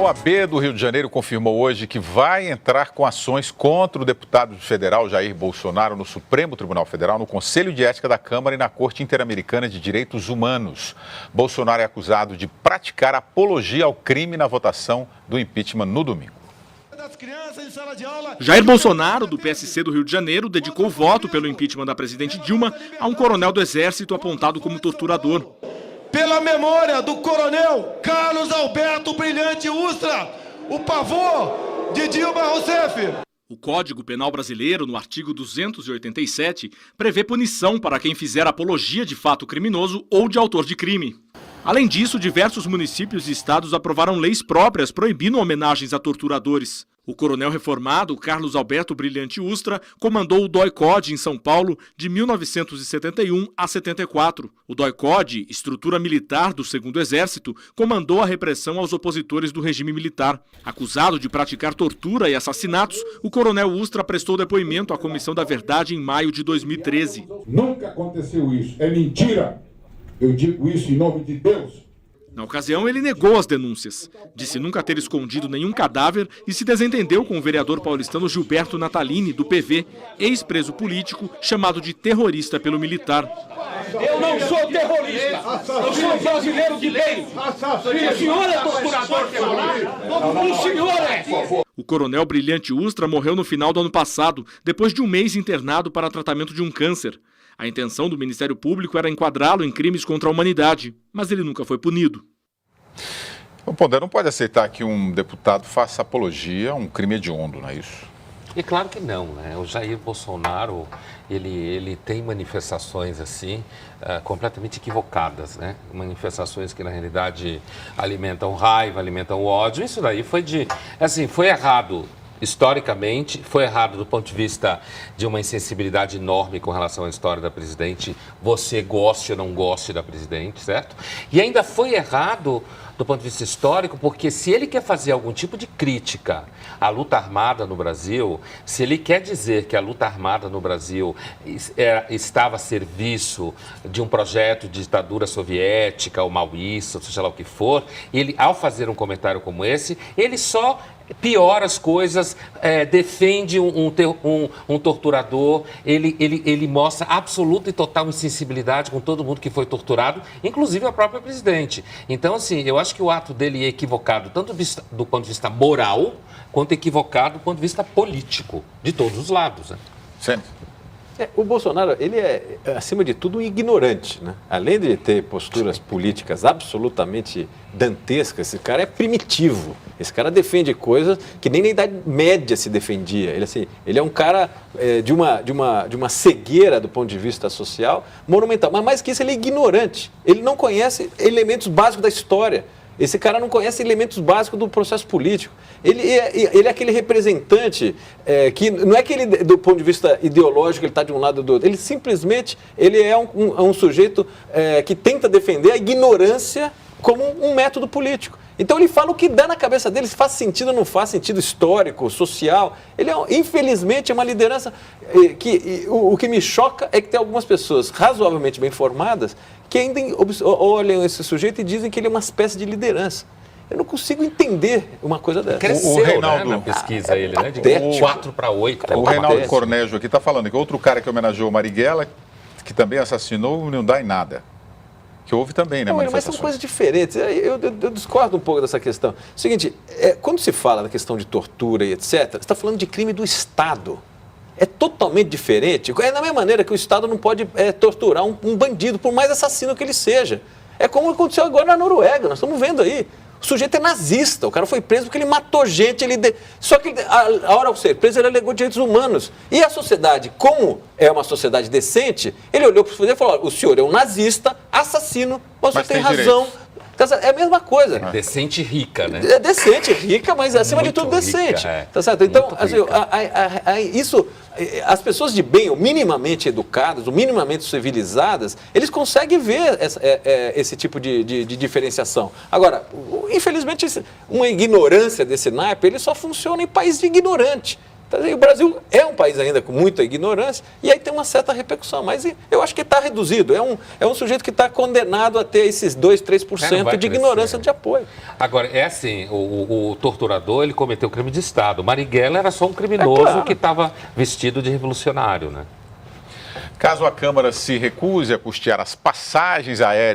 OAB do Rio de Janeiro confirmou hoje que vai entrar com ações contra o deputado federal Jair Bolsonaro no Supremo Tribunal Federal, no Conselho de Ética da Câmara e na Corte Interamericana de Direitos Humanos. Bolsonaro é acusado de praticar apologia ao crime na votação do impeachment no domingo. Jair Bolsonaro, do PSC do Rio de Janeiro, dedicou voto pelo impeachment da presidente Dilma a um coronel do Exército apontado como torturador. Pela memória do coronel Carlos Alberto Brilhante Ustra, o pavor de Dilma Rousseff. O Código Penal brasileiro, no artigo 287, prevê punição para quem fizer apologia de fato criminoso ou de autor de crime. Além disso, diversos municípios e estados aprovaram leis próprias proibindo homenagens a torturadores. O coronel reformado, Carlos Alberto Brilhante Ustra, comandou o DOI-CODE em São Paulo de 1971 a 74. O DOI-CODE, estrutura militar do Segundo Exército, comandou a repressão aos opositores do regime militar. Acusado de praticar tortura e assassinatos, o coronel Ustra prestou depoimento à Comissão da Verdade em maio de 2013. Nunca aconteceu isso, é mentira. Eu digo isso em nome de Deus. Na ocasião, ele negou as denúncias. Disse nunca ter escondido nenhum cadáver e se desentendeu com o vereador paulistano Gilberto Natalini, do PV, ex-preso político, chamado de terrorista pelo militar. Eu não sou terrorista, eu sou brasileiro de bem. O senhor é torturador terrorista? O senhor é! O coronel Brilhante Ustra morreu no final do ano passado, depois de um mês internado para tratamento de um câncer. A intenção do Ministério Público era enquadrá-lo em crimes contra a humanidade, mas ele nunca foi punido. O Pondé não pode aceitar que um deputado faça apologia a um crime hediondo, não é isso? E claro que não, né? O Jair Bolsonaro, ele tem manifestações assim, completamente equivocadas, né? Manifestações que na realidade alimentam raiva, alimentam ódio. Isso daí foi errado. Historicamente, foi errado do ponto de vista de uma insensibilidade enorme com relação à história da presidente, você goste ou não goste da presidente, certo? E ainda foi errado do ponto de vista histórico, porque se ele quer fazer algum tipo de crítica à luta armada no Brasil, se ele quer dizer que a luta armada no Brasil estava a serviço de um projeto de ditadura soviética ou maoísta, seja lá o que for, ele, ao fazer um comentário como esse, ele só piora as coisas, defende um torturador, ele mostra absoluta e total insensibilidade com todo mundo que foi torturado, inclusive a própria presidente. Então, assim, eu acho que o ato dele é equivocado, tanto do ponto de vista moral, quanto equivocado do ponto de vista político, de todos os lados, né? Sim. O Bolsonaro, ele é, acima de tudo, um ignorante, né? Além de ter posturas políticas absolutamente dantescas, esse cara é primitivo. Esse cara defende coisas que nem na Idade Média se defendia. Ele é um cara de uma cegueira do ponto de vista social monumental. Mas mais que isso, ele é ignorante. Ele não conhece elementos básicos da história. Esse cara não conhece elementos básicos do processo político. Ele é aquele representante que não é que ele, do ponto de vista ideológico, ele está de um lado ou do outro. Ele simplesmente é um sujeito que tenta defender a ignorância como um método político. Então ele fala o que dá na cabeça dele, se faz sentido ou não faz sentido histórico, social. Ele, infelizmente, é uma liderança o que me choca é que tem algumas pessoas razoavelmente bem formadas que ainda olham esse sujeito e dizem que ele é uma espécie de liderança. Eu não consigo entender uma coisa dessa. Cresceu, Reinaldo, né, na pesquisa ele, né? De 4-8. O Reinaldo Cornejo aqui está falando que outro cara que homenageou Marighella, que também assassinou, não dá em nada. Que houve também, né, mas são coisas diferentes. Eu discordo um pouco dessa questão. Seguinte, quando se fala da questão de tortura e etc., você está falando de crime do Estado. É totalmente diferente. É da mesma maneira que o Estado não pode torturar um bandido, por mais assassino que ele seja. É como aconteceu agora na Noruega, nós estamos vendo aí. O sujeito é nazista, o cara foi preso porque ele matou gente, só que a hora de ser preso ele alegou direitos humanos. E a sociedade, como é uma sociedade decente, ele olhou para o sujeito e falou, o senhor é um nazista, assassino, mas você tem razão. Direito. É a mesma coisa. É decente e rica, né? É decente, rica, mas acima de tudo decente. Tá certo? Então, assim, isso, as pessoas de bem, ou minimamente educadas, ou minimamente civilizadas, eles conseguem ver esse tipo de diferenciação. Agora, infelizmente, uma ignorância desse naipe, ele só funciona em país de ignorante. E o Brasil é um país ainda com muita ignorância, e aí tem uma certa repercussão, mas eu acho que está reduzido. É um sujeito que está condenado a ter esses 2, 3% de ignorância de apoio. Agora, é assim, o torturador, ele cometeu crime de Estado. Marighella era só um criminoso que estava vestido de revolucionário, né? Caso a Câmara se recuse a custear as passagens aéreas